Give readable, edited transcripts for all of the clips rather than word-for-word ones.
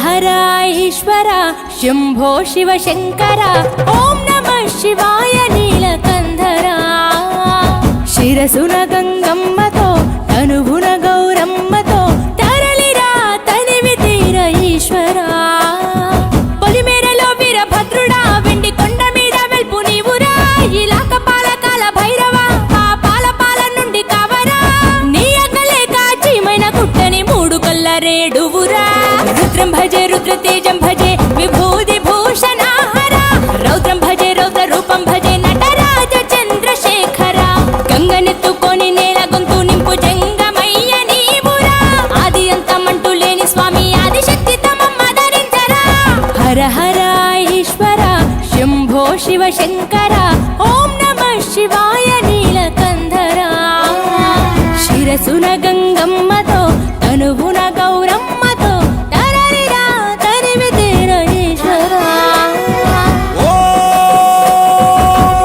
హర ఈశ్వర శంభో శివ శంకర ఓం నమః శివాయ నీలకంధర శిరసున గంగమ్మతో తనువున గౌరమ్మతో తరలిరా తనివి తీర ఈశ్వరా పొలిమేరలో వీరభద్రుడా వెండి కొండ మీద వెల్పు నీవురా ఇలాక పాలకాల భైరవ ఆ పాల నుండి కావరా నీ అగ్గలేక చీమైన కుట్టని మూడు కళ్ళ రేడువురా రుద్రం భజే రుద్ర తేజం భజే విభూది భూషణ హర రౌద్రం భజే రౌద్ర రూపం భజే నటరాజ చంద్రశేఖర గంగనెత్తుకొని నేల గొంతు నింపు జంగమయ్య నీవురా ఆది అంతమంటూ లేని స్వామి ఆదిశక్తి తమమ్మ ధరించరా హర హర ఈశ్వర శంభో శివ శంకర ఓం నమః శివాయ నీలకంధర శిరసున గంగమ్మతో తనువున గౌరమ్మతో తరలిరా తనివి తీర ఈశ్వరా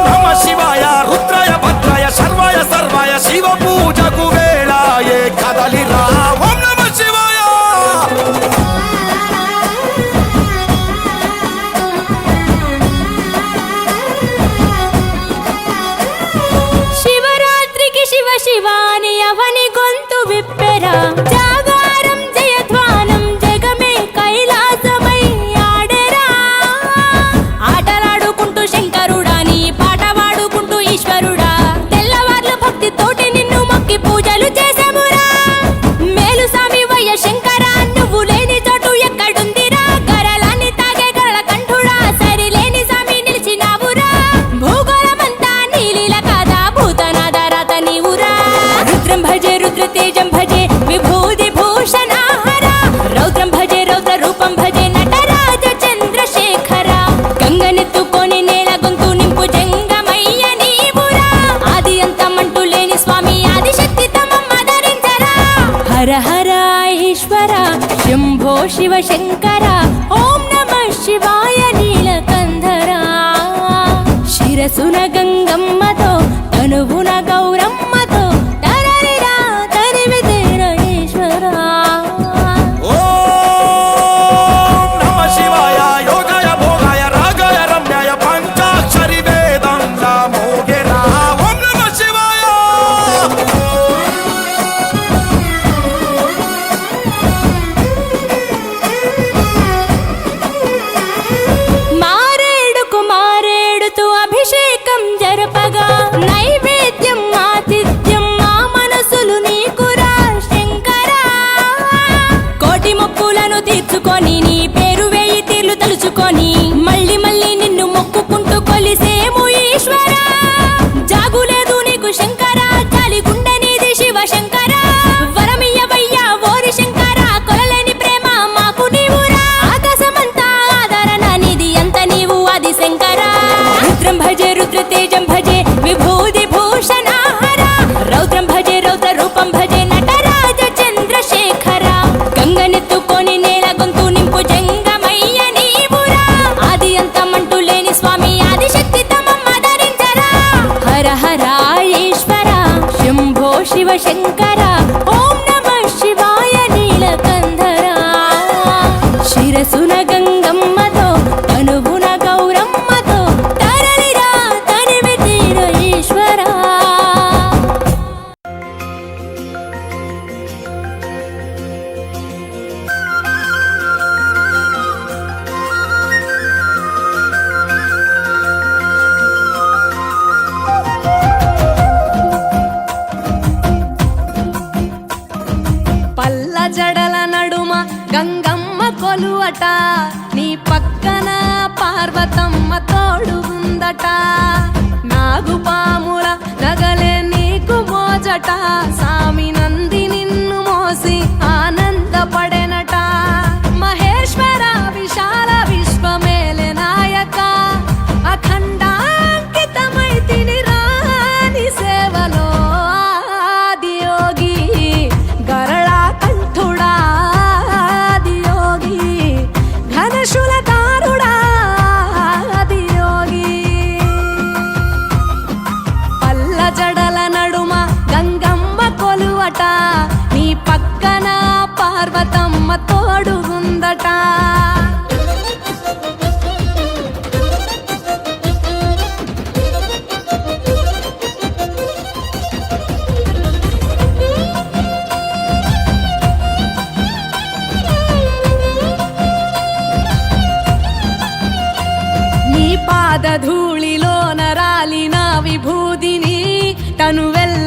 నమ శివాయ రుద్రాయ భద్రాయ సర్వాయ సర్వాయ శివ పూజకు వేళాయే కదలిరా ఓం నమ శివాయ శివరాత్రికి శివ శివాని అవని గొంతు విప్పెరా జాగారం జయధ్వానం జగమే కైలాసమై ఆడెరా ఆటలాడుకుంటూ శంకరుడా నీ పాట పాడుకుంటూ ఈశ్వరుడా తెల్లవార్లు భక్తితోటి నిన్ను మొక్కి పూజలు చేసామురా మేలు సామి వయ్య శంకర నువ్వు లేని చోటు ఎక్కడుందిరా గరలాన్ని తాగే గరళ కంఠుడా సరిలేని సామి నిలిచినావురా భూగోళమంతా నీలీల కాదా భూతనాద రాత నీవురా రుద్రం భజే రుద్ర తేజం భజే విభూది భూషణ హర రౌద్రం భజే రౌద్ర రూపం భజే నటరాజ చంద్రశేఖర గంగనెత్తుకొని నేల గొంతు నింపు జంగమయ్య నీవురా ఆది అంతమంటూ లేని స్వామి ఆదిశక్తి తమమ్మ ధరించరా హర హర ఈశ్వర శంభో శివ శంకర ఓం నమః శివాయ నీలకంధర శిరసున గంగమ్మతో తనువున గౌరమ్మతో తరలిరా తనివి తీర ఈశ్వరా ఓం నమ శివాయ యోగాయ భోగాయ రాగాయ రమ్యాయ పంచాక్షరి వేదంగా మోగెరా ఓం నమ శివాయ మారేడుకు మారేడుతూ అభిషేకం జరపగా నైవేద్యం ఆతిథ్యం మా మనసులు నీకురా శంకరా కోటి మొక్కులను తీర్చుకొని నీ పేరు వేయి తీర్లు తలుచుకొని మళ్ళీ మళ్ళీ నిన్ను మొక్కుకుంటూ కొలిసేము ఈశ్వరా జాగులేదు నీకు శంకరా జాలి గుండె నీది శివ శంకరా వరమియ్యవయ్యా ఓరి శంకరా కొలలేని ప్రేమ మాకు నీవురా ఆకాశమంతా ఆదరణ నీది అంత నీవు ఆది శంకరా రుద్రం భజే రుద్ర తేజం భజే విభూది భూషణ హర రౌద్రం భజే రౌద్ర రూపం భజే నటరాజ చంద్రశేఖర గంగనెత్తుకొని నేల గొంతు నింపు జంగమయ్య నీవురా ఆది అంతమంటూ లేని స్వామి ఆదిశక్తి తమమ్మ ధరించరా హర హర ఈశ్వర శంభో శివ శంకర ఓం నమః శివాయ నీలకంధర శిరసున గంగమ్మతో తనువున గౌరమ్మతో తరలిరా తనివి తీర ఈశ్వరా పల్ల జడల నడుమ గంగమ్మ కొలువట నీ పక్కన పార్వతమ్మ తోడు ఉందట నాగుపాముల నగలే నీకు మోజట సామి నంది నిన్ను మోసి ఆనందపడెనట మహేశ్వర విశాల విశ్వమేలే నాయక అఖండాంకితమై తిని రాని సేవలో ఆదియోగి గరళా కంఠుడా ఆదియోగి ఘనశూలధారుడా ఆదియోగి పల్ల జడల నడుమ గంగమ్మ కొలువట నీ పక్కన పార్వతమ్మ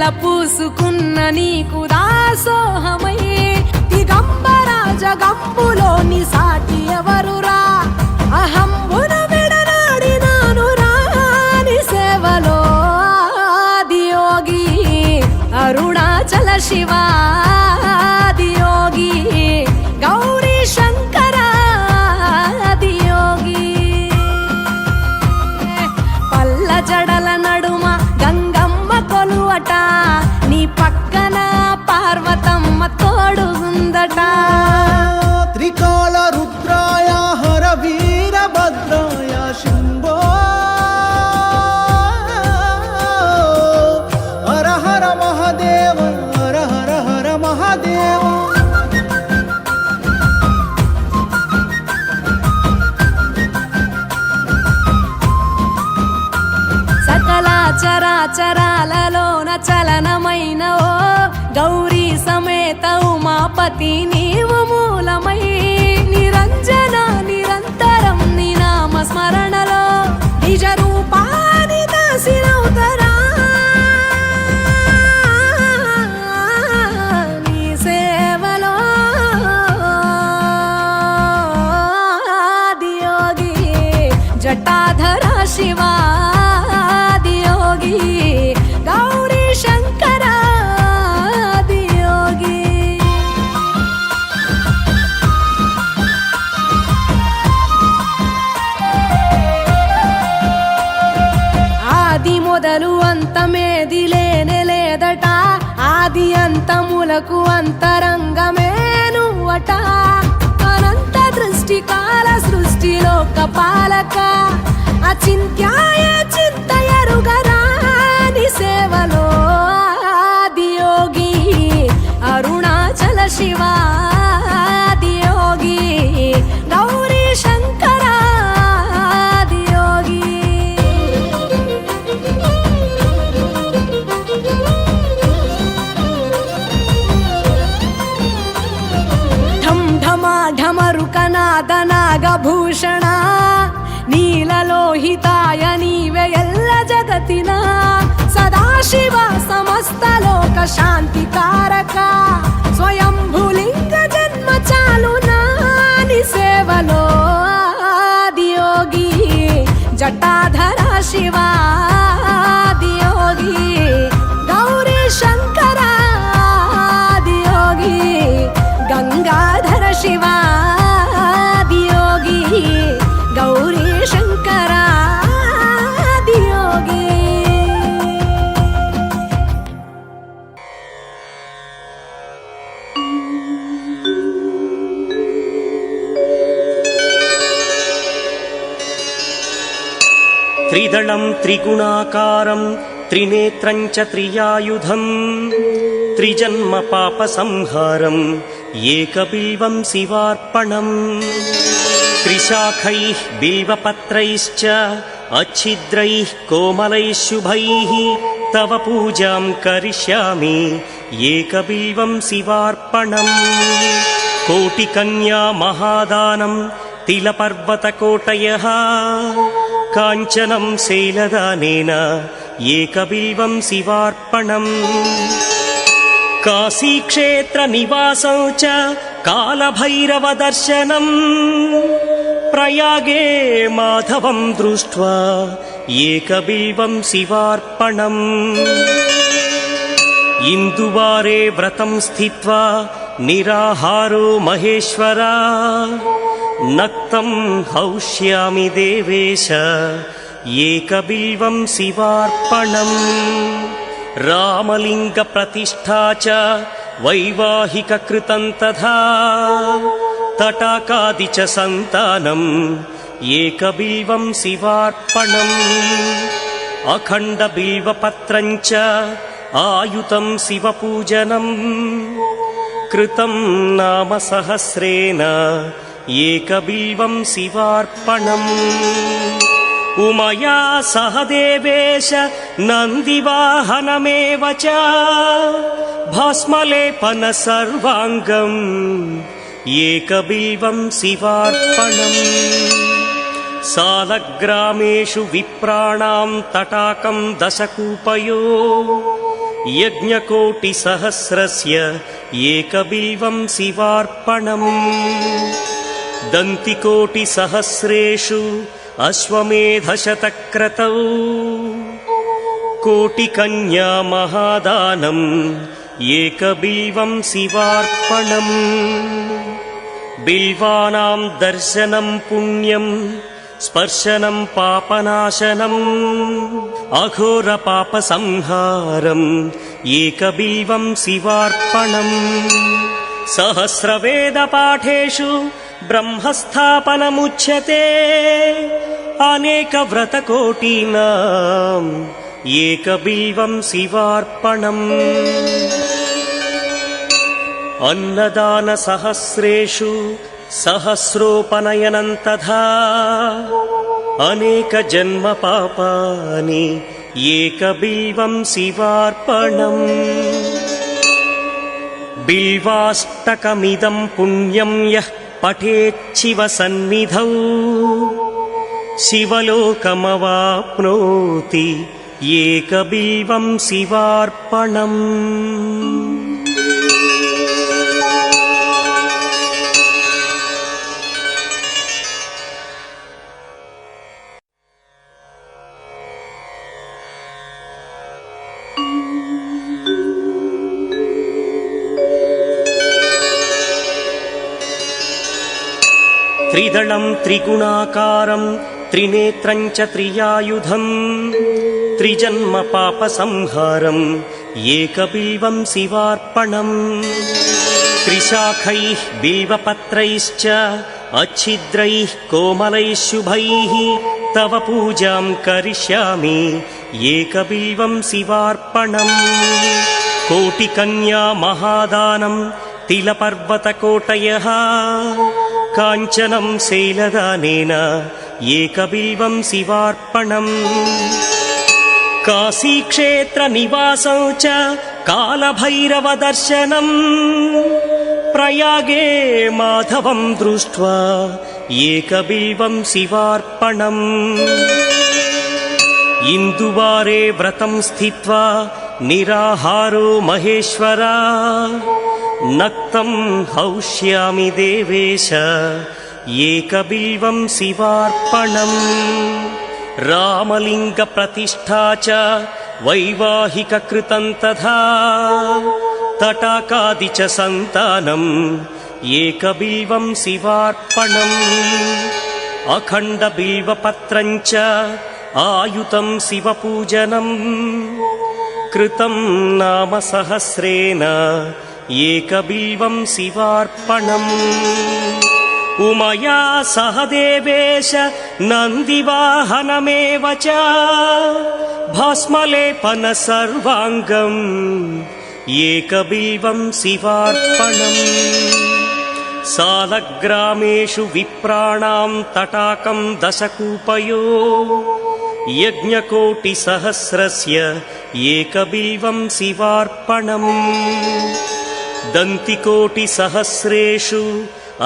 వెన్నెల పూసుకున్న నీకు దాసోహమై దిగంబర జగంబులోని సాటి ఎవరురా అహంబున విడనాడినాను రాని సేవలో ఆదియోగి అరుణాచల శివాదియోగి గౌరీ శంకర ఆదియోగి పల్ల జడల నడుమ గంగమ్మ కొలువట నీ పక్కన పార్వతమ్మ తోడుగుందట త్రికాల రుద్రాయ హర వీరభద్రాయ శంభో హర హర మహాదేవ హర హర హర మహాదేవ సకల చరాచరాలలోన చలనమైన ఓ గౌరీ సమేత ఉమాపతి నీవు మూలమై నిరంజన నిరంతరం నీ నామ స్మరణలో నిజ రూపాని దాసినవుతరా నీ సేవలో ఆదియోగి జటాధర శివాదియోగి గౌరీ శంకర ఆదియోగి ఆది మొదలు అంతమేది లేనే లేదట ఆది అంతములకు అంతరంగమే నువ్వట అనంత దృష్టి కాల సృష్టిలోక పాలక అచింత్యాయ చింతయరుగరాని సేవలో ఆదియోగి అరుణాచల శివాదియోగి గౌరీ శంకర ఆదియోగి ఢం ఢమా ఢమరుకనాద నాగభూషణ నీలలోహితాయ నీవే ఎల్ల జగతిన సదాశివ సమస్త లోక శాంతి కారక స్వయంభులింగ జన్మ చాలు నాని సేవలో ఆదియోగి జటాధర శివాదియోగి గౌరీ శంకర ఆదియోగి గంగాధర శివాదియోగి గౌరీ శంకర ఆదియోగి త్రిదళం త్రిగుణాకారం త్రినేత్రం చ త్రియాయుధం త్రిజన్మ పాప సంహారం ఏకబిల్వం శివార్పణం త్రిశాఖైః బిల్వపత్రైశ్చ अच्छिद्रैः कोमलैः शुभैः तव पूजां करिष्यामि एकबिल्वं शिवार्पणम् कोटिकन्या महादानं तिलपर्वतकोटयः काञ्चनं शैलदानेन एकबिल्वं शिवार्पणम् काशीक्षेत्रनिवासं च कालभैरवदर्शनम् प्रयागे माधवं दृष्ट्वा एकबिल्वं शिवार्पणम् इन्दुवारे व्रतं स्थित्वा निराहारो महेश्वरा नक्तं हौष्यामि देवेश एकबिल्वं शिवार्पणम् रामलिङ्गप्रतिष्ठा च वैवाहिककृतं तथा तटाकादि च सन्तानम् एकबिल्वं शिवार्पणम् अखण्डबिल्वपत्रं च आयुतं शिवपूजनम् कृतं नाम सहस्रेण एकबिल्वं शिवार्पणम् उमया सह देवेश नन्दिवाहनमेव च भस्मलेपन सर्वाङ्गम् एकबिल्वं शिवार्पणम् सालग्रामेषु विप्राणां तटाकं दशकूपयो यज्ञकोटिसहस्रस्य एकबिल्वं शिवार्पणम् दन्तिकोटिसहस्रेषु अश्वमेधशतक्रतौ कोटिकन्या महादानम् एकबिल्वं शिवार्पणम् बिल्वानां दर्शनं पुण्यं स्पर्शनं पापनाशनम् अघोरपापसंहारम् एकबिल्वं शिवार्पणम् सहस्रवेदपाठेषु ब्रह्मस्थापनमुच्यते अनेकव्रतकोटीनाम् एकबिल्वं शिवार्पणम् अन्नदानसहस्रेषु सहस्रोपनयनं तथा अनेकजन्मपापानि एकबिल्वं शिवार्पणम् बिल्वाष्टकमिदं पुण्यं यः पठेच्छिवसन्निधौ शिवलोकमवाप्नोति एकबिल्वं शिवार्पणम् त्रिदलं त्रिगुणाकारं त्रिनेत्रं च त्रियायुधं त्रिजन्मपापसंहारम् एकबिल्वं शिवार्पणम् त्रिशाखैः बिल्वपत्रैश्च अच्छिद्रैः कोमलैः शुभैः तव पूजां करिष्यामि एकबिल्वं शिवार्पणम् कोटिकन्या महादानं तिलपर्वतकोटयः काञ्चनं शैलदानेन एकबिल्वं शिवार्पणम् काशीक्षेत्रनिवासं च कालभैरवदर्शनम् प्रयागे माधवं दृष्ट्वा एकबिल्वं शिवार्पणम् इन्दुवारे व्रतं स्थित्वा निराहारो महेश्वरा नक्तं हौष्यामि देवेश एकबिल्वं शिवार्पणम् रामलिङ्गप्रतिष्ठा च वैवाहिककृतं तथा तटाकादि च सन्तानम् एकबिल्वं शिवार्पणम् अखण्डबिल्वपत्रं च आयुतं शिवपूजनम् कृतं नाम सहस्रेण एकबिल्वं शिवार्पणम् उमया सह देवेश नन्दिवाहनमेव च भस्मलेपन सर्वाङ्गम् एकबिल्वं शिवार्पणम् सालग्रामेषु विप्राणां तटाकं दशकूपयो यज्ञकोटिसहस्रस्य एकबिल्वं शिवार्पणम् दन्तिकोटिसहस्रेषु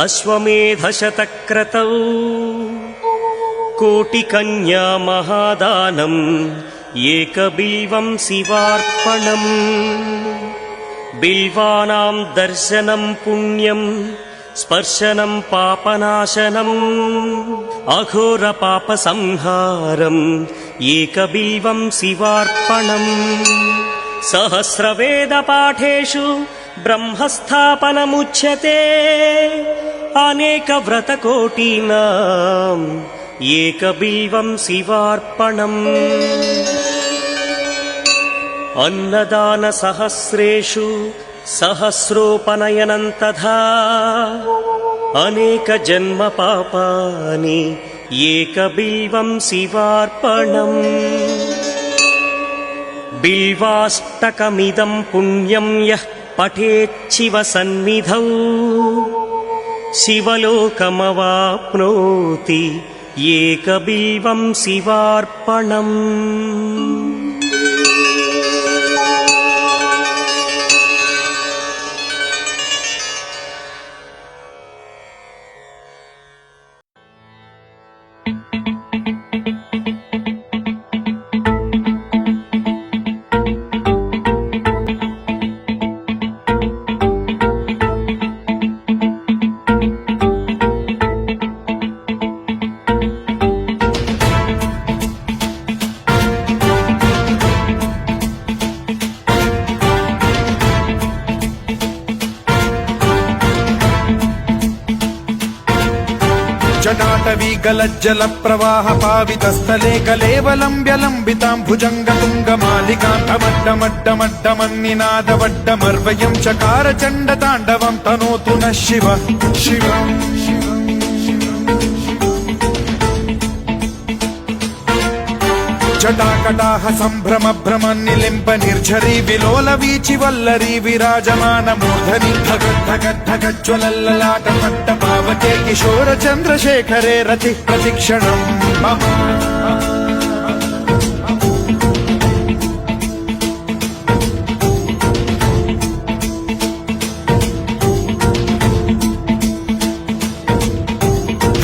अश्वमेधशतक्रतौ कोटिकन्या महादानम् एकबिल्वं शिवार्पणम् बिल्वानां दर्शनं पुण्यं स्पर्शनं पापनाशनम् अघोरपापसंहारम् एकबिल्वं शिवार्पणम् सहस्रवेदपाठेषु ब्रह्मस्थापनमुच्यते अनेकव्रतकोटीनाम् एकबिल्वं शिवार्पणम् अन्नदानसहस्रेषु सहस्रोपनयनं तथा अनेकजन्मपापानि एकबिल्वं शिवार्पणम् बिल्वाष्टकमिदं पुण्यं यः पठेच्छिवसन्निधौ शिवलोकमवाप्नोति एकबिल्वं शिवार्पणम् జటాటవీ గలజ్జల ప్రవాహ పావితస్థలే కలేవలంబ్యలంబితాం భుజంగతుంగమాలికాంతమడ్డమడ్డమడ్డమన్నినాదవడ్డమర్వయం చకార చండ తాండవం తనోతు న శివ శివం జటాకటాహ సంభ్రమ భ్రమన్నిలింప నిర్ఝరీ విలోల వీచి వల్లరీ విరాజమాన మూర్ధని ధగద్ధగద్ధగజ్వలల్లలాట పట్ట పావకే కిశోర చంద్రశేఖరే రతి ప్రతిక్షణం మమ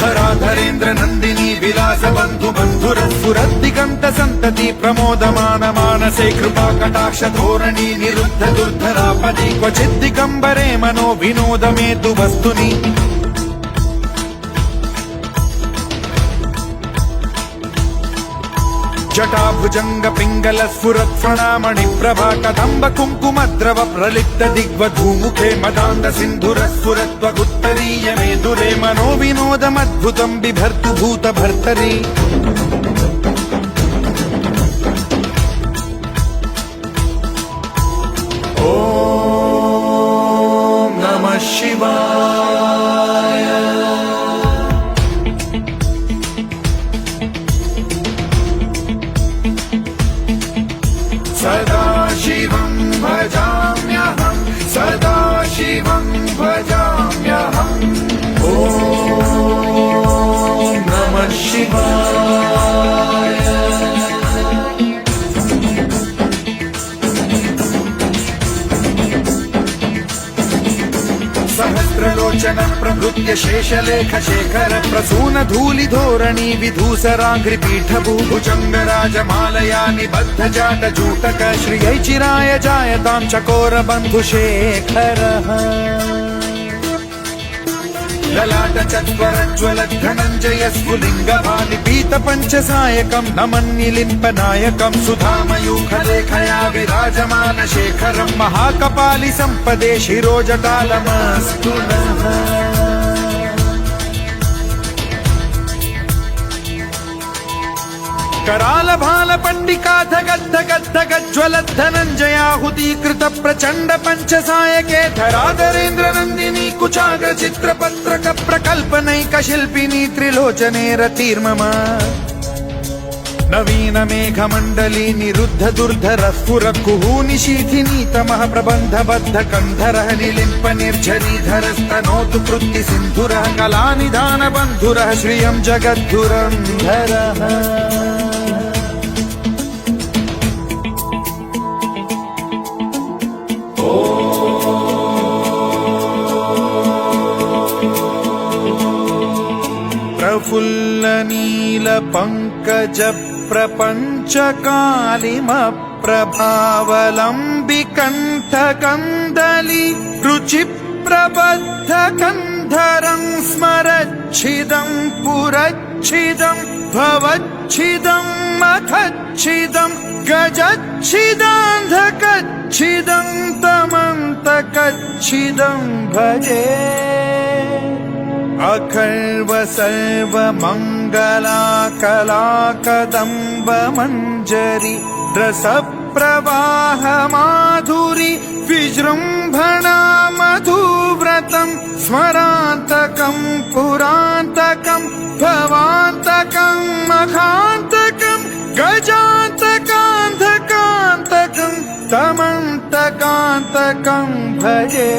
ధరాధరేంద్ర నందిని విలాస బంధు బంధుర సురద్దిగంత సంతతి ప్రమోదమాన మానసే కృపా కటాక్ష ధోరణి నిరుద్ధ దుర్ధరాపది క్వచిద్దిగంబరే మనో వినోదమేతు వస్తుని జటాభుజంగ పింగళ స్ఫురత్ఫణామణి ప్రభా కదంబ కుంకుమద్రవ ప్రలిప్త దిగ్వధూముఖే మదాంద సింధుర స్ఫురత్వగుత్తరీయ మేదురే మనో వినోదమద్భుతం బిభర్తు భూత భర్తరి ఓం నమః శివాయ సదా శివం భజామ్యహం సదా శివం భజామ్యహం ఓం నమః శివాయ సహస్రలోచన ప్రభృత్య శేషలేఖ శేఖర ప్రసూన ధూళి ధోరణి విధూసరాంఘ్రి పీఠభూ భుజంగ రాజమాలయా నిబద్ధ జాట జూటక శ్రియై చిరాయ జాయతాం చకోర బంధు శేఖర లలాట చత్వరజ్వల ధనంజయ స్ఫులింగ భాని పీత పంచసాయకం నమన్నిలింప నాయకం సుధామయూఖలేఖయా విరాజమాన శేఖరం మహాకపాలి సంపదే శిరోజటాలమస్తు నః कराल भाल पंडिका धगद्धगद्धगज्वल धनंजयाहुतीकृत प्रचंड पंच सायके धराधरेन्द्र नंदिनी कुचाग्र चित्रपत्रक प्रकल्पनैक शिल्पिनी त्रिलोचने रतिर्मम नवीन मेघमण्डली निरुद्ध दुर्धर स्फुर कुहूनि शीथिनी तमः प्रबन्ध बद्ध कन्धरः निलिम्प निर्झरीधर स्तनोतु कृत्ति सिन्धुरः कलानिधान बन्धुरः श्रियं जगद्धुरन्धरः प्रफुल्ल नील पंकज प्रपंच कालिम प्रभावलंबि कंठ कंदली रुचि प्रबद्ध कंधरं स्मरच्छिदं पुरच्छिदं भवच्छिदं मखच्छिदं गजच्छिदान्धकच्छिदं तमन्तकच्छिदं भजे अखर्व सर्व मंगला कला कदम्ब मंजरी रस प्रवाह माधुरी विजृंभणा मधुव्रतं स्मरान्तकं पुरान्तकं भवान्तकं मखान्तकं गजान्तकान्धकान्तकं तमन्तकान्तकं भजे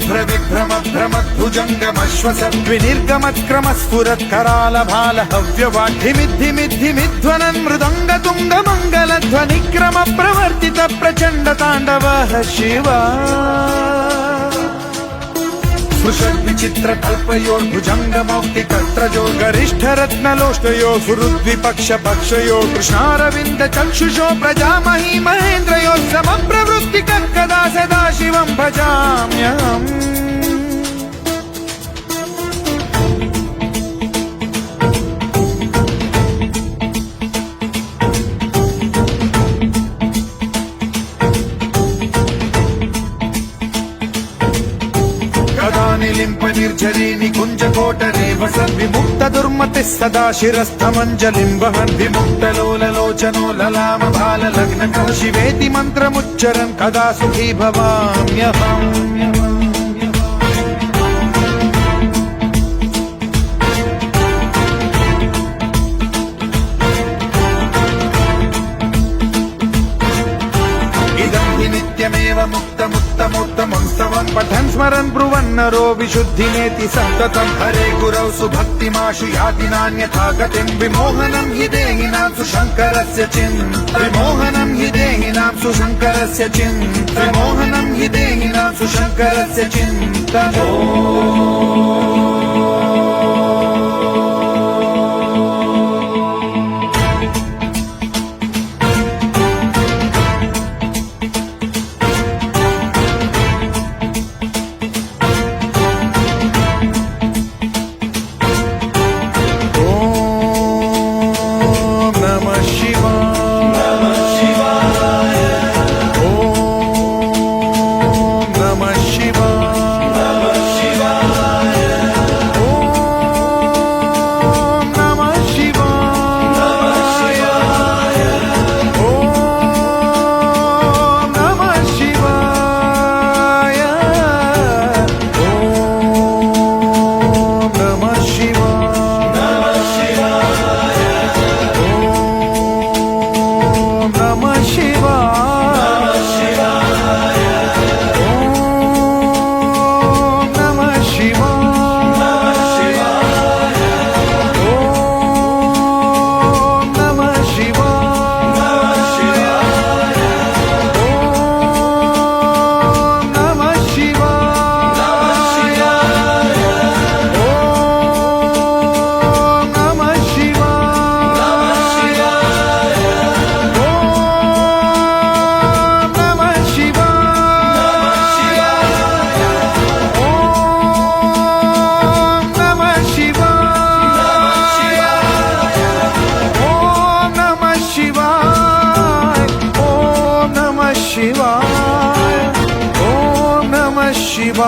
भ्रविभ्रम भ्रमद्भुजङ्गमश्वसद्विनिर्गमत्क्रम स्फुरत्कराल भाल हव्यवाढ्यमिद्धिमिद्धिमिध्वनन् मृदङ्ग तुङ्ग मङ्गलध्वनिक्रम प्रवर्तित प्रचण्ड ताण्डवः शिवा विचित्र कल्पयोर्भुजंग मौक्ति कर्त्रजो गरिष्ठ रत्नलोष्टयो सुहृद्विपक्ष पक्षयो कृष्णारविंद चक्षुषो प्रजामही महेन्द्रयो समप्रवृत्ति कदा सदा शिवं भजाम्यहम् నిలింప నిర్జరీ నికుంజకోట రేవసన్ విముక్త దుర్మతి సదా శిరస్థమంజలిం వహన్ విముక్తలోలలోచనో లలామ బాల లగ్న శివేతి మంత్రముచ్చరన్ కదా సుఖీ భవామ్యహం. నిత్యమేవ ముక్తముత్తమోత్తమం స్తవం పఠన్ స్మరన్ బ్రువన్నరో విశుద్ధినేతి సంతతం హరే గురౌ సుభక్తిమాశు యాతి నాన్యథా గతిం విమోహనం హి దేహినాం సుశంకరస్య చింత విమోహనం హి దేహినాం సుశంకరస్య చింత విమోహనం హి దేహినాం సుశంకరస్య చింత.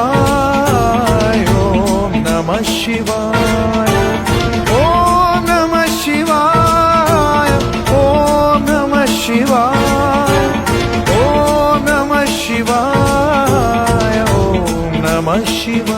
शिवाय ओम नमः शिवाय ओम नमः शिवाय ओम नमः शिवाय ओम नमः शिवाय ओम नमः शिवाय.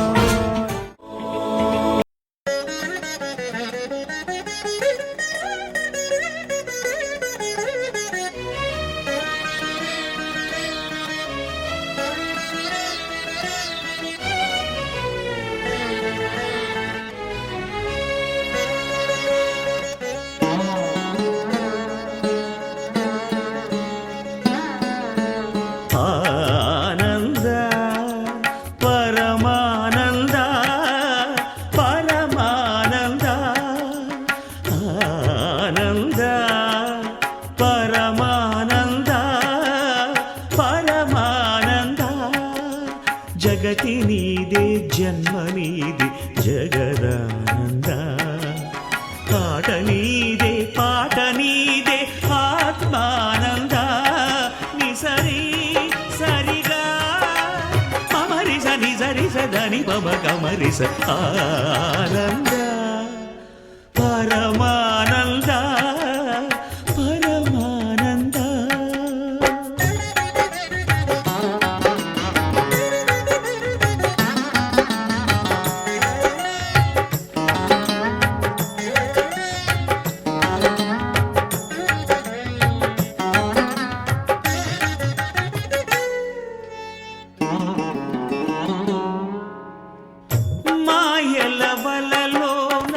జగతి నీదే జన్మ నీది జగదానంద పాట నీదే పాట నీదే ఆత్మానంద నిసరి సరిగా మమరి సని సరి సదని మమ కమరి స ఆనంద పరమానంద పరమానంద. మాయల వలలోన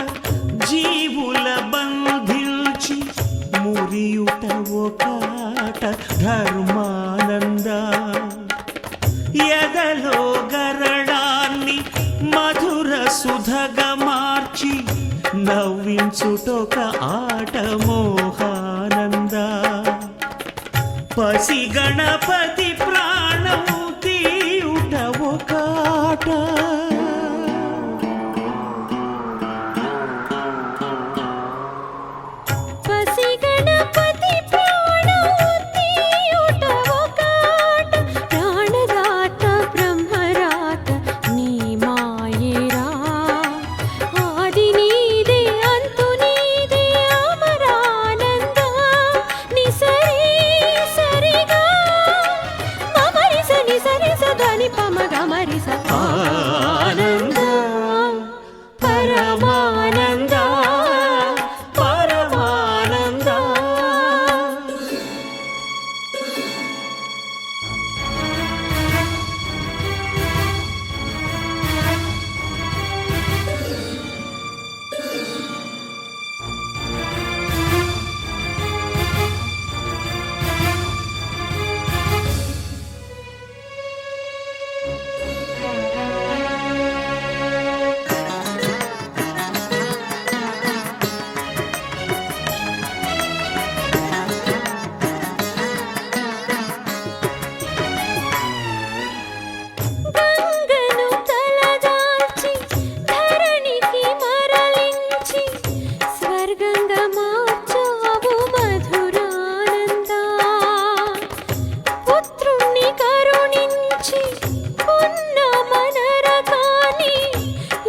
జీవుల బంధించి మురియుట ఒకాట ధర్మానంద ఎదలో గరడాన్ని మధుర సుధగా మార్చి నవ్వించుటొక ఆట మోహానంద పసి గణపతి ప్రాణం తీయుట ఒకాట ఆనంద పరమానంద పరమానంద. గంగను తలదాల్చి ధరణికి మరలించి స్వర్గంగా మార్చావు మధురానంద. పుత్రుణ్ణి కరుణించి ఉన్న మనరకాన్ని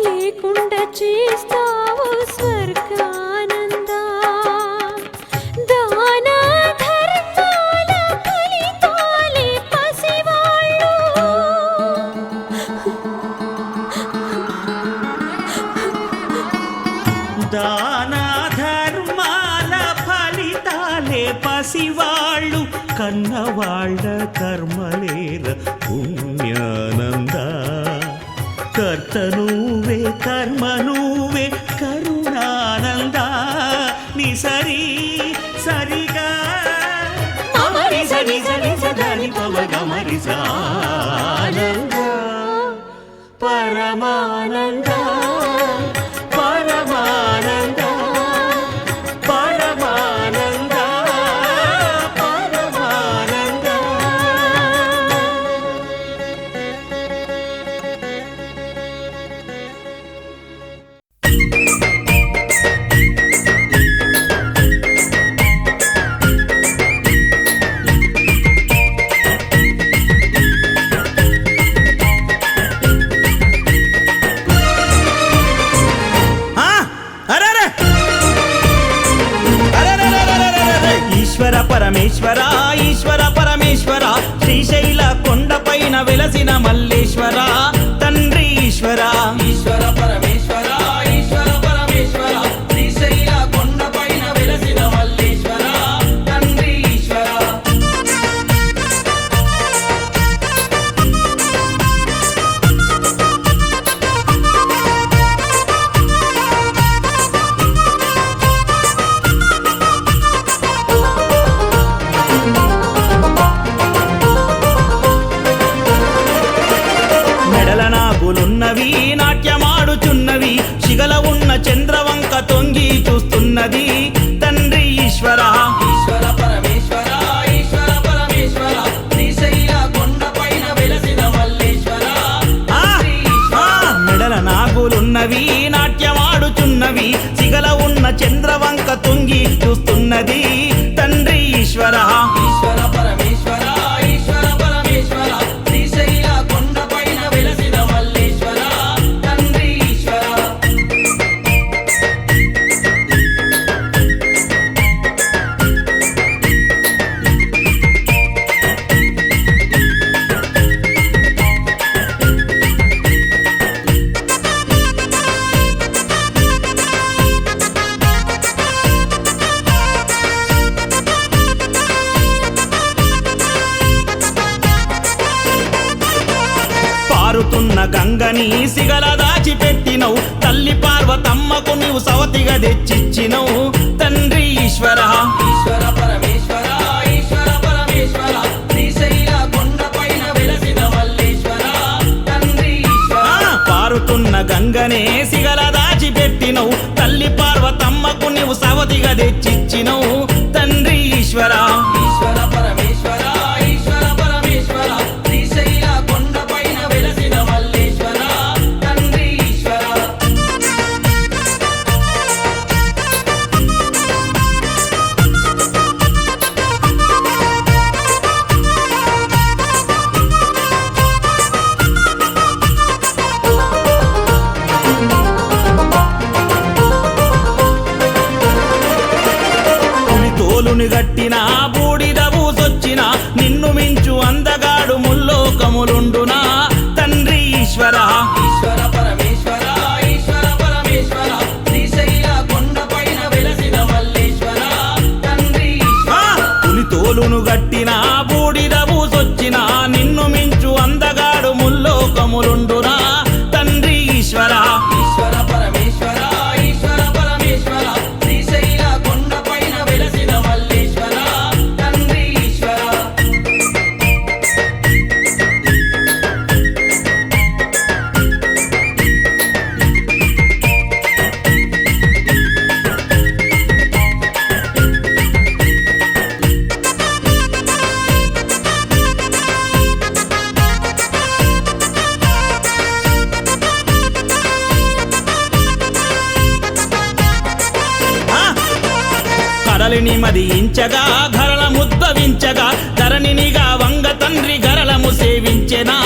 లేకుండా చేస్తావు స్వర్గానంద. దాన ధర్మాల ఫలితాలే పసివాళ్ళు. దాన ధర్మాల ఫలితాలే పసివాళ్ళు కన్నవాళ్ళ కర్మలేల పుణ్యానంద. కర్త నువ్వే కర్మ నువ్వే కరుణానంద. ని సరి సరిగా మమరి సరి సరి సదని పవ గమరి ఆనంద పరమానంద పరమానంద పరమానంద పరమానంద. ఈశ్వర పరమేశ్వర ఈశ్వర పరమేశ్వర శ్రీశైల కొండపైన వెలసిన మల్లేశ్వర తండ్రి ఈశ్వర. ఈశ్వర పరమేశ్వర ఈశ్వర పరమేశ్వర శ్రీశైల కొండపైన వెలసిన మల్లేశ్వర తండ్రి ఈశ్వర. నాగులున్నవి నాట్యమాడుచున్నవి శిగల ఉన్న చంద్రవంక తొంగి చూస్తున్నది తండ్రి ఈశ్వర. ఈశ్వర పరమేశ్వర ఈశ్వర పరమేశ్వర శ్రీశైల కొండపైన వెలసిన మల్లేశ్వర. మెడల నాగులున్నవి నాట్యమాడుచున్నవి శిగల ఉన్న చంద్రవంక తొంగి చూస్తున్నది తండ్రి ఈశ్వర. ఈశ్వర పరమేశ్వర ఈశ్వర పరమేశ్వర శ్రీశైల కొండపైన వెలసిన మల్లేశ్వర తండ్రి ఈశ్వర. పారుతున్న గంగని సిగల దాచిపెట్టినవు తల్లి పార్వతమ్మకు నీవు సవతిగా తెచ్చిచ్చినవు తండ్రి ఈశ్వర. ఈశ్వర పరమేశ్వర ఈశ్వర పరమేశ్వర శ్రీశైల కొండపైన వెలసిన మల్లేశ్వర తండ్రి ఈశ్వర. పారుతున్న గంగనే సిగల దాచిపెట్టినవు తల్లి పార్వతమ్మకు నీవు సవతిగా తెచ్చిచ్చినవు తండ్రి ఈశ్వర. ఈశ్వర పరమేశ్వర ఈశ్వర పరమేశ్వర శ్రీశైల కొండపైన వెలసిన మల్లేశ్వర తండ్రి ఈశ్వర. తోలుని గట్టిన బూడిద బూసొచ్చిన నిన్ను మించు అందగాడు ముల్లోకములుండునా తండ్రి ఈశ్వర. కడలిని మదించగా గరళ ముద్భవించగా ధరణినిగా వంగ తండ్రి గరళము సేవించెనా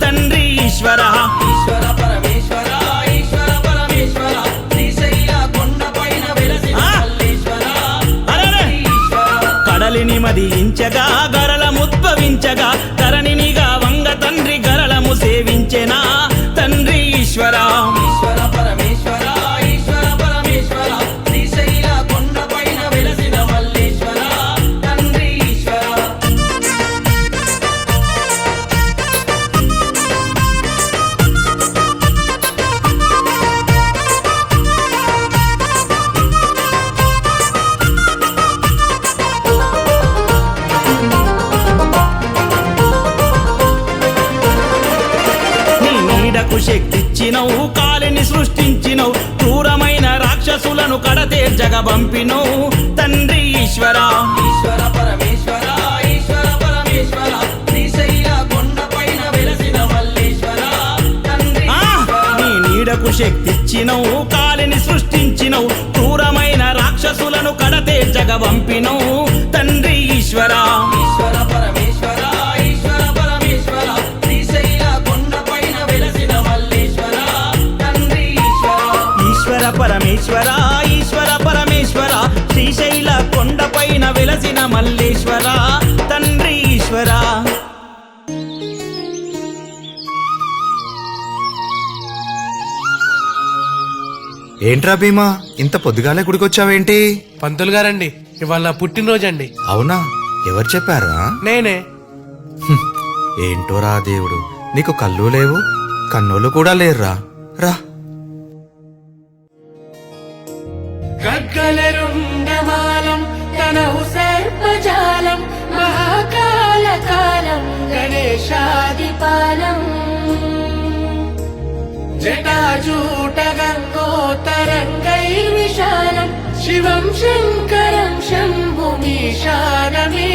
తండ్రి ఈశ్వర ఈశ్వర పరమేశ్వర ఈశ్వర పరమేశ్వర శ్రీశైల కొండపైన వెలసిన మల్లేశ్వర కడలిని మదించగా గరళ ముద్భవించగా ధరణినిగా వంగ తండ్రి గరళము సేవించెనా తండ్రి ఈశ్వర ఈశ్వర పరమేశ్వర ఈశ్వర పరమేశ్వర శ్రీశైల కొండపైన వెలసిన మల్లేశ్వర తండ్రి ఈశ్వర నీ నీడకు శక్తిచ్చినవు కాలిని సృష్టించినవు క్రూరమైన రాక్షసులను కడతేర్చగ పంపినవు తండ్రి ఈశ్వర ఈశ్వర పరమేశ్వర ఈశ్వర పరమేశ్వర శ్రీశైల కొండపైన వెలసిన మల్లేశ్వర తండ్రి నీ నీడకు శక్తిచ్చినవు కాలిని సృష్టించినవు క్రూరమైన రాక్షసులను కడతేర్చగ పంపినవు తండ్రి ఈశ్వర ఈశ్వర పరమేశ్వర ఈశ్వర పరమేశ్వర శ్రీశైల కొండపైన వెలసిన మల్లేశ్వర తండ్రి ఈశ్వర పరమేశ్వర ఈశ్వర పరమేశ్వర శ్రీశైల కొండపైన వెలసిన మల్లేశ్వర తండ్రి ఈశ్వర ఏంట్రా భీమా ఇంత పొద్దుగాలే గుడికొచ్చావేంటి? పంతులు గారండి ఇవాళ నా పుట్టినరోజండి. అవునా? ఎవరు చెప్పారా? నేనే. ఏంటోరా దేవుడు, నీకు కళ్ళు లేవు కన్నులు కూడా లేర్రా. రా. గగ్గలరుండమాలం తనహు సర్పజాలం మహాకాలకాలం గణేశాదిపాలం జటాజూట గంగోతరంగైర్విశాలం శివం శంకరం శంభుమీశానమే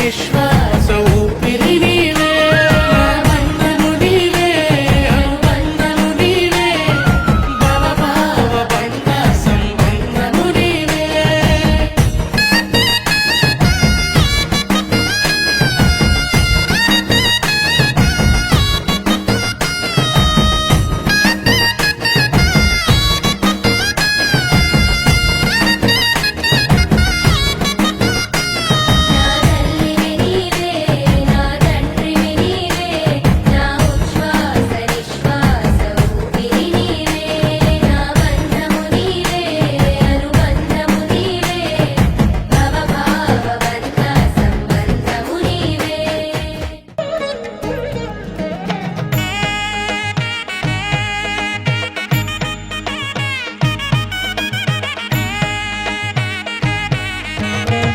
నిశ్వాస ఊపిరి నీవే బంధము నీవే అనుబంధము నీవే భవభావ బంధ సంబంధము నీవే నా తల్లివి నీవే నా తండ్రివి నీవే నా ఉచ్ఛ్వాస నిశ్వాస ఊపిరి నీవే నా బంధము నీవే అనుబంధము నీవే భవభావ బంధ సంబంధము నీవే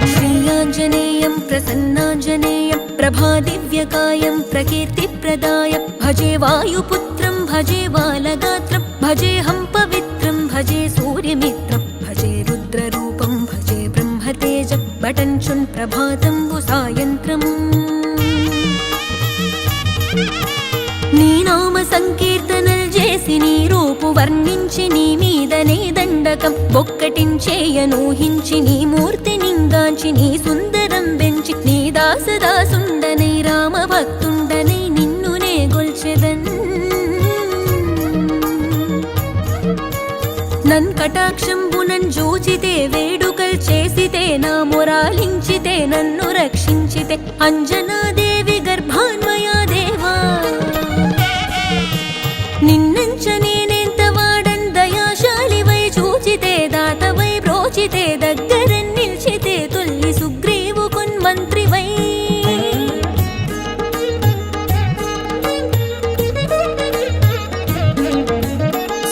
श्रीयाञ्जनेयं प्रसन्नाञ्जनेयं प्रभादिव्यकायं प्रकीर्तिप्रदाय भजे वायुपुत्रं भजे बालगात्रं भजेऽहं पवित्रं भजे सूर्यमित्रं भजे रुद्ररूपं भजे ब्रह्मतेजं बटञ्चुन् प्रभातं सायन्त्रम् నీ నామ సంకీర్తనలు చేసి నీ రూపు వర్ణించి నీ మీదనే దండకం ఒక్కటించేయనూహించి నీ మూర్తి నింగాంచి నీ సుందరం పెంచి నీ దాసదాసుండనై రామ భక్తుండనై నిన్నునే గొల్చెదన్ నన్ కటాక్షంబునన్ జూచితే వేడుకల్ చేసితే నా మొరాలించితే నన్ను రక్షించితే అంజనాదేవి గర్భాన్వయా దేవా నిన్నంచ నేనెంత వాడన్ దయాశాలివై చూచితే దాతవై బ్రోచితే దగ్గర నిల్చితే తొల్లి సుగ్రీవు కున్మంత్రివై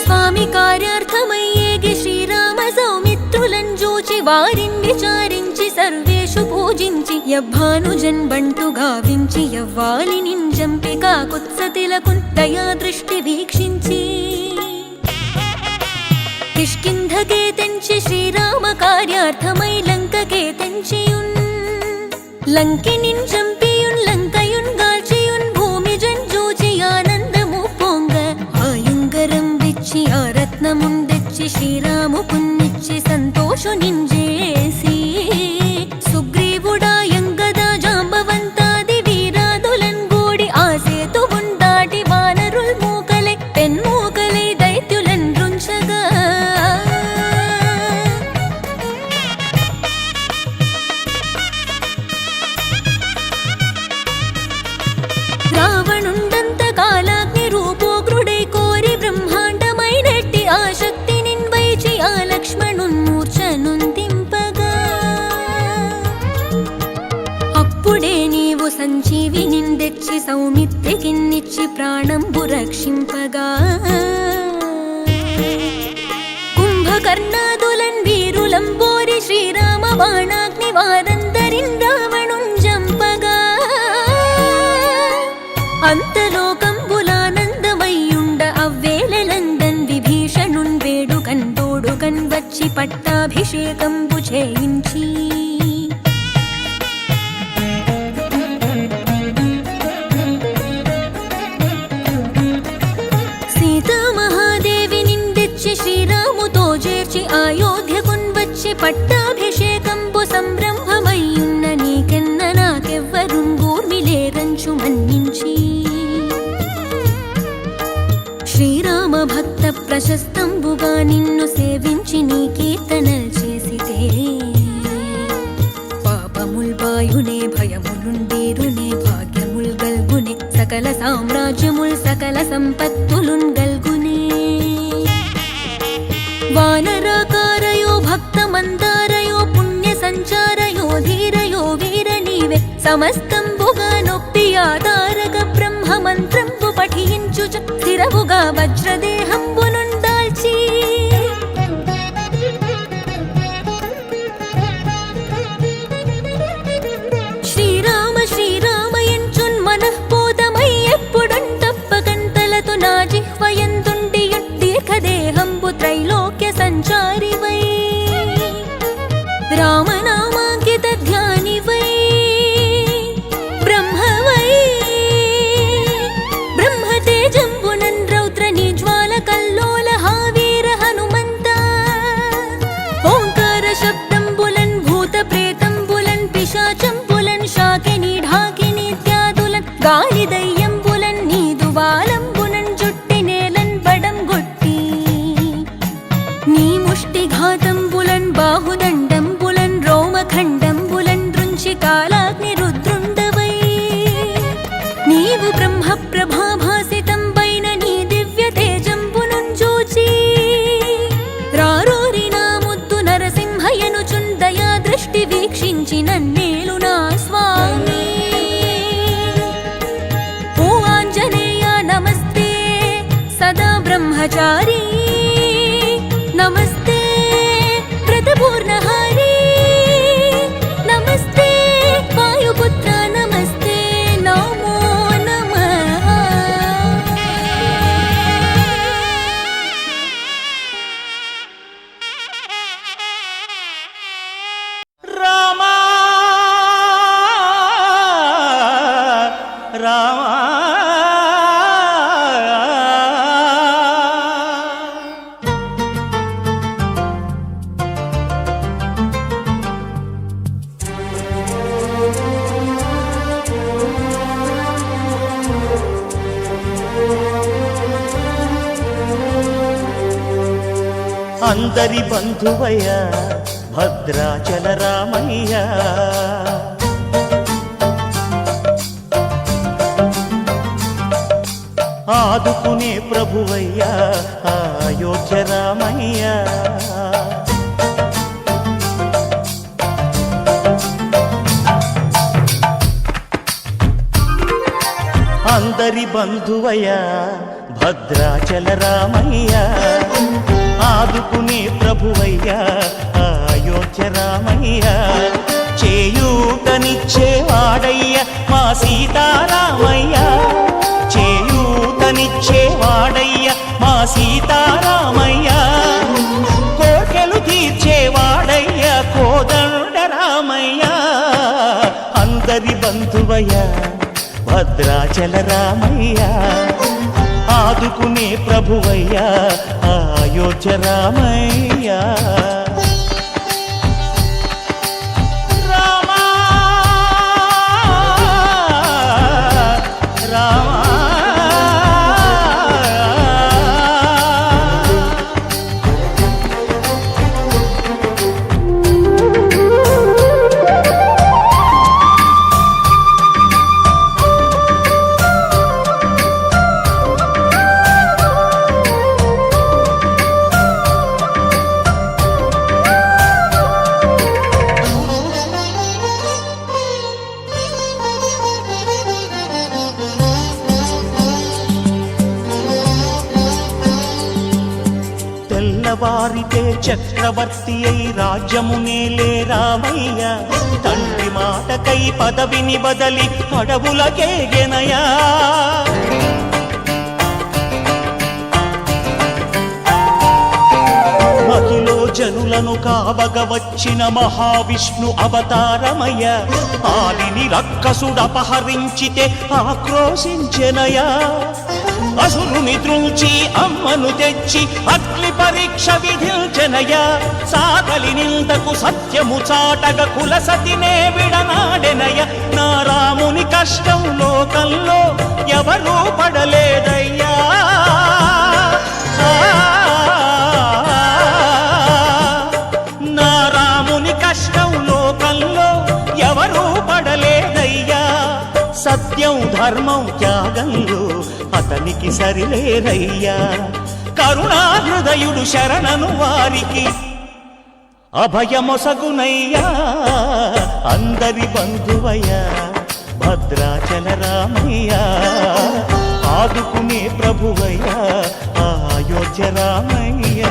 స్వామి కార్యార్థమయ్యేగి శ్రీరామ సౌమిత్రులను చూచి వారిని విచారించి సర్వేషు పూజించి యవ్వానుజన్ బంటు గావించి యవ్వాలి నింజంపి కాకుత్సతిలకు దయా దృష్టి వీక్షించి కిష్కింధకే తెంచి శ్రీరామ కార్యార్థమై లంకకే తెంచియున్ లంకినిన్ చంపియున్ లంకయున్ గాల్చియున్ భూమి జంజూచి ఆనందము పొంగ ఆయుంగరం విచ్చి ఆ రత్నముందెచ్చి శ్రీరాము పున్నిచ్చి సంతోషు నింజేసి సుగ్రీవుడాయంగద జాంబవంతాది వీరాదులన్ గూడి ఆ సేతువున్ దాటి వానరుల్ మూకలై పెన్మూకలై దైత్యులన్ రుంచగా రావణుండంత కాలాగ్ని రూపోగ్రుడై కోరి బ్రహ్మాండమైనట్టి ఆ శక్తి నిన్వైచి ఆ లక్ష్మణున్ మూర్ఛనుందింపగా అప్పుడే నీవు సంజీవి నిందెచ్చి సౌమిత్రికిన్నిచ్చి ప్రాణంబు రక్షింపగా కుంభకర్ణాదులన్ వీరులంబోరి శ్రీరామ బాణాగ్ని వారందరిన్ రావణున్ జంపగా అంతలోకంబులానందమయ్యుండ అవ్వేళలందన్ విభీషణున్ వేడుకన్ తోడుకన్ వచ్చి పట్టాభిషేకంబు చేయించి సీతామహాదేవి నిందెచ్చి శ్రీరాముతో చేర్చి అయోధ్యకున్ వచ్చి పట్టాభిషేకంబు సంరంభమయ్యున్న నీకెన్న నాకెవ్వరుంగూర్మిలేరంచు మన్నించి శ్రీరామ భక్త ప్రశస్తంబుగా నిన్ను సేవించి నీ కీర్తనల్ చేసితే పాపముల్ బాయునే భయములుండేరునే భాగ్యముల్ గల్గునే సకల సామ్రాజ్యముల్ సకల సంపత్తులున్ గల్గునే వానరాకారయో భక్త మందారయో పుణ్య సంచారయో ధీరయో వీర నీవే సమస్తంబుగా నొప్పి ఆధారక బ్రహ్మ మంత్రంబు పఠించు స్థిరముగా వజ్రదేహంబునుందాల్చి శ్రీరామ శ్రీరామయంచున్ మనఃపోతమై ఎప్పుడున్ తప్పకంతలతో నా జిహ్వయందుండియున్ దీర్ఘదేహంబు త్రైలోక్య సంచారివై రామనామాంకిత ధ్యానివై బ్రహ్మచారి నమస్తే వ్రతపూర్ణహారి నమస్తే వాయుపుత్ర నమస్తే నమో నమః రామా రామా అందరి బంధువయ్య భద్రాచల రామయ్య ఆదుకునే ప్రభువయ్య అయోధ్య రామయ్య అందరి బంధువయ్య భద్రాచల రామయ్య ఆదుకునే ప్రభువయ్య అయోధ్య రామయ్య చేయూతనిచ్చేవాడయ్య మా సీతారామయ్య చేయూతనిచ్చేవాడయ్య మా సీతారామయ్య కోర్కెలు తీర్చేవాడయ్య కోదండ రామయ్య అందరి బంధువయ్య భద్రాచల రామయ్య ఆదుకునే ప్రభువయ్య అయోధ్య రామయ్య రామా రామా తెల్లవారితే చక్రవర్తి అయి రాజ్యమునేలే రామయ్య తండ్రి మాటకై పదవిని బదలి అడవులకేగెనయా మహిలో జనులను కావగ వచ్చిన మహావిష్ణు అవతారమయ్య ఆలిని రక్కసుడపహరించితే ఆక్రోశించెనయా అసురుని ద్రుంచి అమ్మను తెచ్చి అగ్ని పరీక్ష విధించెనయ సాగలి నిందకు సత్యము చాటగ కులసతినే విడనాడెనయ నా రాముని కష్టం లోకంలో ఎవరూ పడలేదయ్యా నా రాముని కష్టం లోకంలో ఎవరూ పడలేదయ్యా సత్యం ధర్మం త్యాగంలో అతనికి సరిలేరయ్యా కరుణాహృదయుడు శరణను వారికి అభయమొసగునయ్యా అందరి బంధువయ్య భద్రాచల రామయ్య ఆదుకునే ప్రభువయ్య అయోధ్య రామయ్య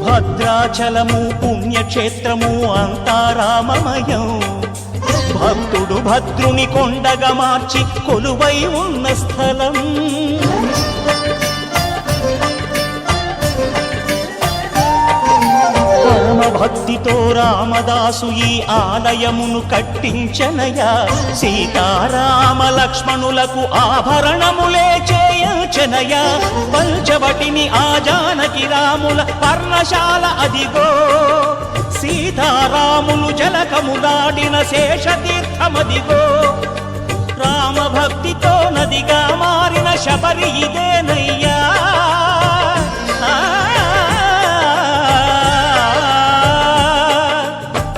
భద్రాచలము పుణ్యక్షేత్రము అంతా రామమయం భక్తుడు భద్రుని కొండగా మార్చి కొలువై ఉన్న స్థలం పరమ భక్తితో రామదాసు ఈ ఆలయమును కట్టించనయా సీతారామ లక్ష్మణులకు ఆభరణములే చేయించనయా పంచవటిని ఆ జానకి రాముల పర్ణశాల అదిగో సీతారాములు జలకము దాడిన శేషతీర్థమదిగో రామభక్తితో నదిగా మారిన శబరి ఇదేనయ్యా.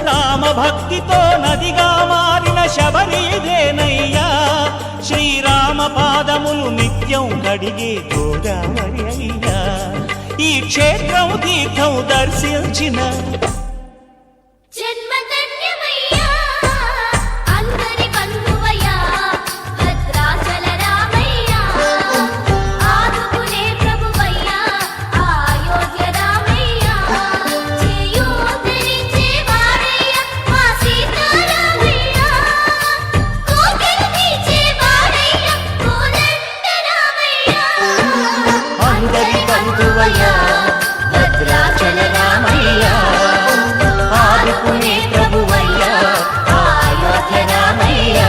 రామభక్తితో నదిగా మారిన శబరి ఇదేనయ్యా. శ్రీరామ పాదములు నిత్యం కడిగే గోదావరి అయ్యా. ఈ క్షేత్రం తీర్థం దర్శించిన జన్మధన్యమయ్యా అందరి బంధువయ్యా భద్రాచల రామయ్యా ఆదుకునే ప్రభువయ్యా అయోధ్య రామయ్యా చేయూతనిచ్చే వాడయ్యా మా సీతారామయ్యా కోకిల తీర్చే వాడయ్యా కోదండ రామయ్యా అందరి బంధువయ్యా భద్రాచల రామయ్యా ఆదుకునే ప్రభువయ్యా అయోధ్య రామయ్యా.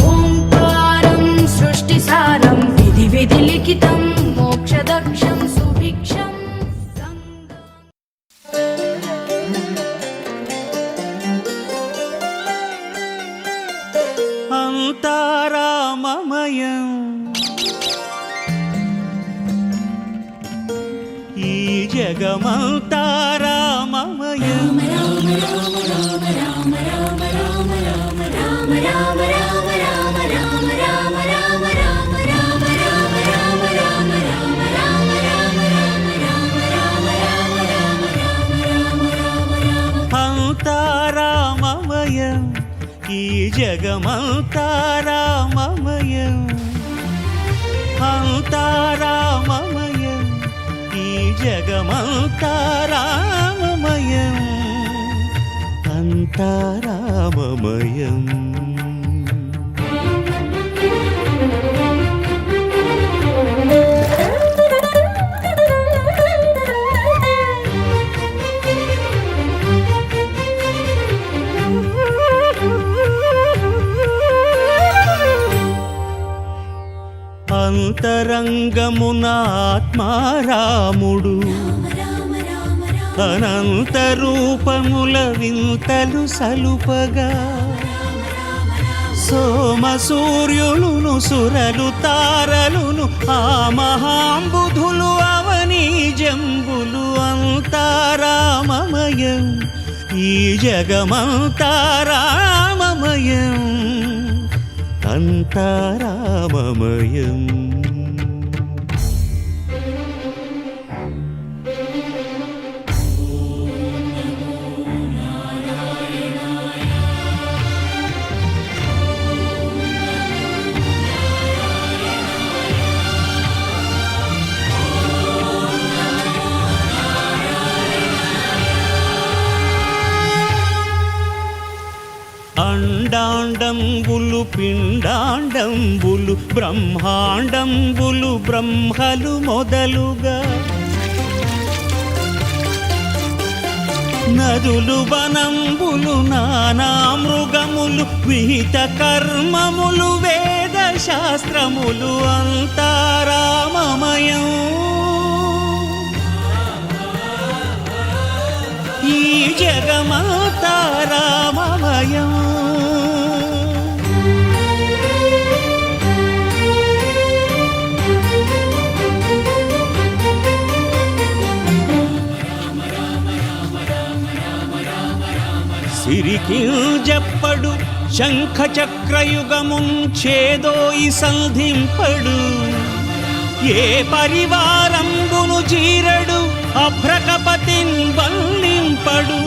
ఓంకారం సృష్టిసారం విధి విధి లిఖితం మోక్షదక్షం సుభిక్షం అంతారామమయం ఈ జగమంతారామమయం. అంతారామమయం ఈ జగమంతారామమయం. అంతారామమయం ఈ జగమంతారామమయం. అంతారామమయం. అంతరంగమున ఆత్మారాముడు అనంత రూపముల వింతలు సలుపగా సోమ సూర్యులును సురలు తారలును ఆ మహాంబుధులు అవని జంబులు అంతారామమయం ఈ జగమంతారామమయం. అంతారామమయం. అండాండంబులు పిండాండంబులు బ్రహ్మాండంబులు బ్రహ్మలు మొదలుగా నదులు వనంబులు నానా మృగములు విహిత కర్మములు వేద శాస్త్రములు అంతారామమయం. ఈ జగమంతారామమయం. సిరికింజప్పడు శంఖ చక్రయుగముంచేదోయి సంధింపడు ఏ పరివారంబును జీరడు అభ్రకపతిన్ వల్లింపడు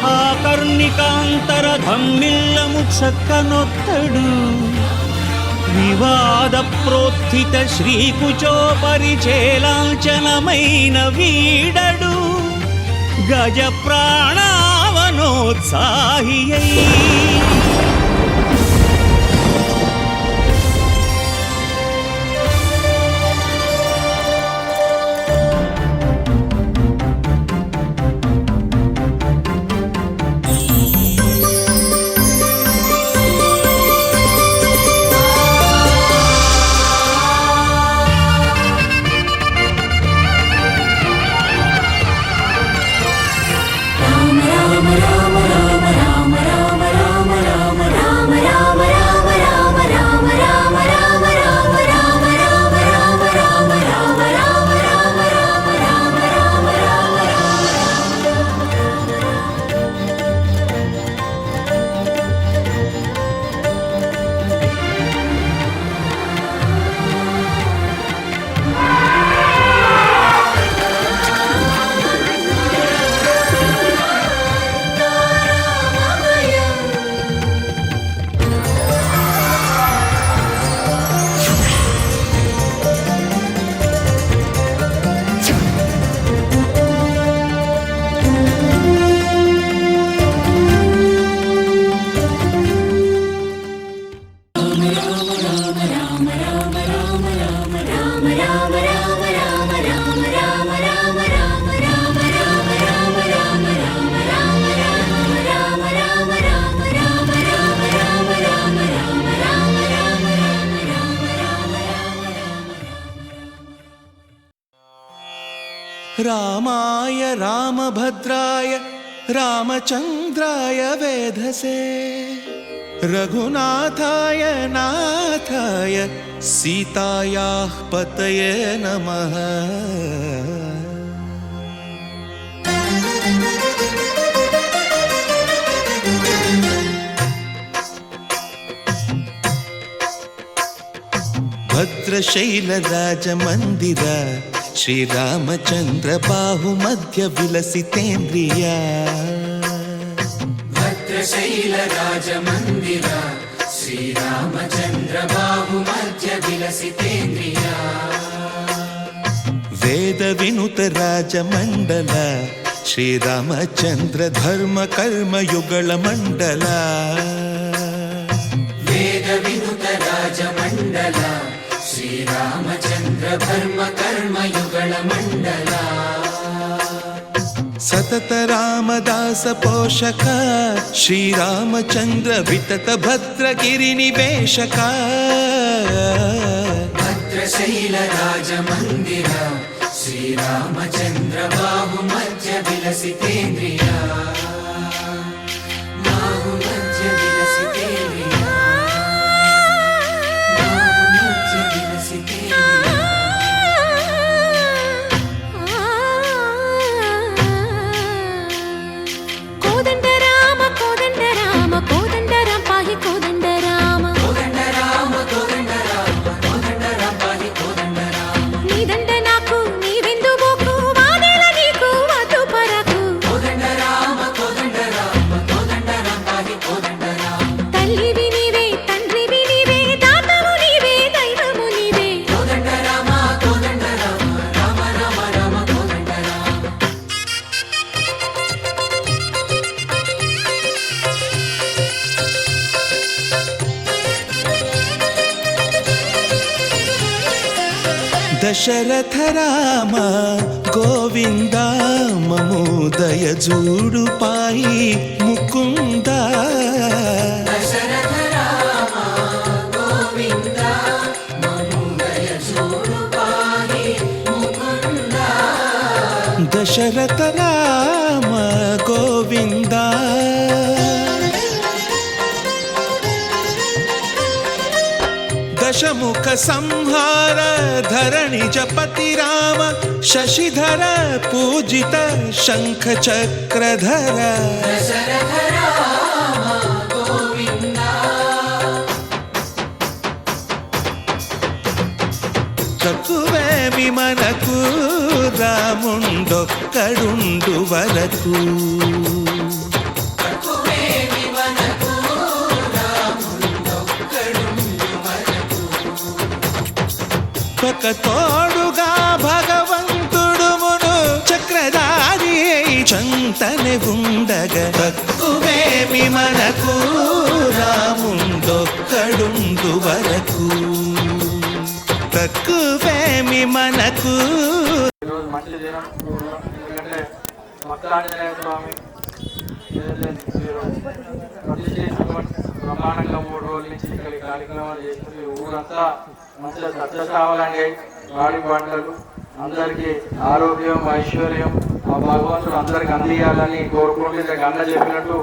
ఆ కర్ణికాంతర ధమ్మిల్లము చక్కనొత్తడు వివాద ప్రోత్థిత శ్రీకుచో పరిచేలాంఛనమైన వీడడు గజ ప్రాణావనోత్సాహియై రామాయ రామభద్రాయ రామచంద్రాయ వేధసే రఘునాథాయ నాథాయ సీతాయాః పతయే నమః. భద్రశైలరాజమందిర శ్రీరామచంద్ర బాహుమధ్య విలసితేంద్రియ. భద్రశైలరాజమందిర శ్రీరామచంద్ర బాహుమధ్య విలసితేంద్రియ. వేద వినుత రాజమండల శ్రీరామచంద్ర ధర్మ కర్మయుగళ మండల. వేద వినుత రాజమండల శ్రీరామచంద్ర ధర్మ కర్మయుగళ మండల. సతత రామదాస పోషక శ్రీరామచంద్ర వితత భద్రగిరి నివేశక. భద్రశైల రాజమందిర శ్రీరామచంద్ర బాహుమధ్య విలసితేంద్రియ. బాహుమధ్య విలసితేంద్రియ. బాహుమధ్య విలసితేంద్రియ. కోదండ రామ కోదండ రామ కోదండ రామ పాహి కోదండ రామ. కోదండ రామ కోదండ రామ కోదండ రామ పాహి కోదండ రామ. నీదండ నాకు నీవెందు బోకు వాదేల నీకు వద్దు పరకు. కోదండ రామ కోదండ రామ కోదండ రామ పాహి కోదండ రామ. తల్లివి నీవే తండ్రివి నీవే దాతవు నీవే దైవము నీవే. కోదండ రామ కోదండ రామ రామ రామ రామ కోదండ రామ. దశరథ రామ గోవింద మమోదయ జూడు పాయి ముకుంద. దశరథ రామ గోవింద మముదయ చూడు పాహి ముకుంద. దశరథ రామ గోవింద. దశముఖ సంహార ధరణి జపతి రామ శశిధర పూజిత శంఖ చక్రధర. దశరథ రామ గోవింద. తక్కువేమి మనకు రాముండొక్కడుండు వరకు. తక్కువేమి మనకు రాముండొక్కడుండు వరకు. ఒక తోడుగా భగవంతుడు మును చక్రధారి చంతనే ఉండగా. తక్కువేమి మనకు రాముండొక్కడుండు వరకు. తక్కువేమి మనకు. ఈరోజు మంచి దినం. ఎందుకంటే మక్కలాంజనేయ స్వామి ప్రతిష్ఠించుకొని బ్రహ్మాండంగా 3 రోజుల నుంచి ఇక్కడ ఈ కార్యక్రమాలు చేస్తుంది. ఊరంతా మంచిగా సత్య కావాలండి. వాడి పంటలు అందరికీ ఆరోగ్యం ఐశ్వర్యం ఆ భగవంతుడు అందరికి అందియాలని కోరుకుంటూ అన్న చెప్పినట్టు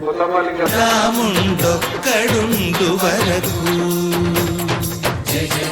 కొత్తపల్లి రాముండొక్కడుండు వరకు. జయ జయ